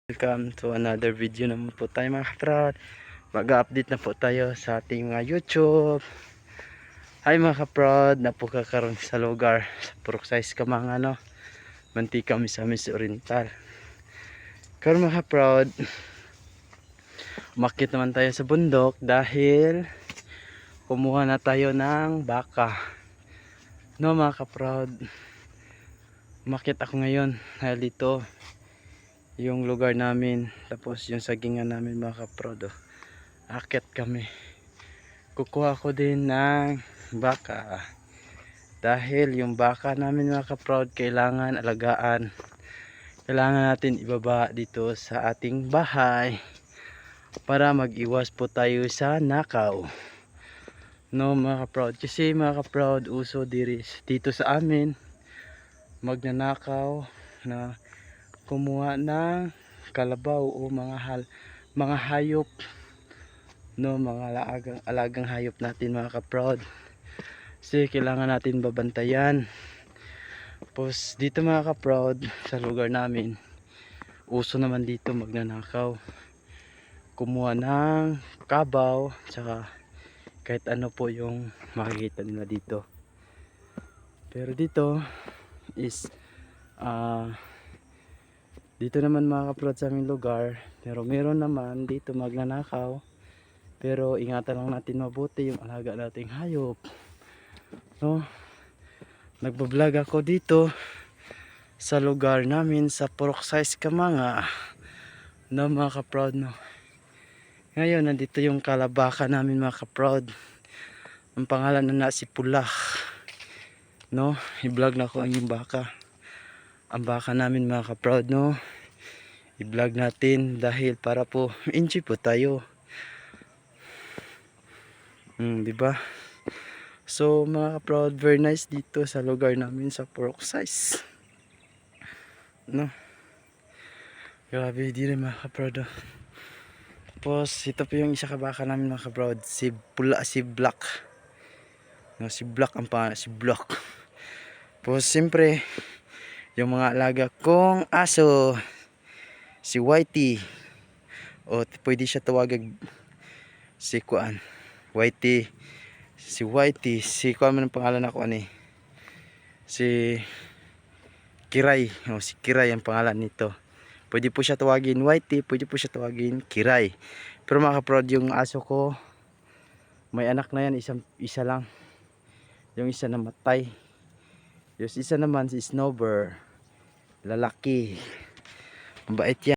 Welcome to another video naman po tayo mga kaprod. Mag-update na po tayo sa ating mga YouTube. Hi mga kaprod, napukakaroon sa lugar sa Purok Size Kamang Mantika Misamis Oriental. Karon mga kaprod, umakyat naman tayo sa bundok dahil kumuha na tayo ng baka. No mga kaprod, umakyat ako ngayon dahil dito yung lugar namin, tapos yung sagingan namin mga kaprod. Akyat kami, kukuha ko din ng baka dahil yung baka namin mga kaprod kailangan alagaan, kailangan natin ibaba dito sa ating bahay para mag-iwas po tayo sa nakaw, no mga kaprod. Kasi mga kaprod, uso dito sa amin magnanakaw na kumuha ng kalabaw o mga hayop, no, mga alagang hayop natin mga kaprod. Kasi kailangan natin babantayan. Tapos dito mga kaprod, sa lugar namin, uso naman dito magnanakaw, kumuha ng kabaw, tsaka kahit ano po yung makikita nila dito. Pero dito is dito naman mga kaprod sa aming lugar, pero meron naman dito magnanakaw, pero ingatan lang natin mabuti yung alaga nating hayop, no. Nagbablog ako dito sa lugar namin sa Purok Size Kamanga, no mga kaprod, no. Ngayon nandito yung kalabaka namin mga kaprod, ang pangalan na si Pulak, no. I-vlog na ko ang yung baka, ang baka namin mga kaprod, no. I-vlog natin dahil para po enjoy po tayo, diba? So mga kaprod, very nice dito sa lugar namin sa Purok Size, no. Grabe din mga kaprod. Tapos ito po yung isa kabaka namin mga kaprod, si Black, no, si Black ang pangalan, si Black. Tapos siyempre yung mga alaga kong aso, si Whitey, o pwede siya tawagag si Kuan Whitey, si Whitey, si Kuan man ang pangalan ako si Kiray, o si Kiray ang pangalan nito. Pwede po siya tawagin Whitey, pwede po siya tawagin Kiray. Pero mga kaprod, yung aso ko may anak na yan, isa lang, yung isa namatay. Yung isa naman si Snowbird, lalaki, mabait yan.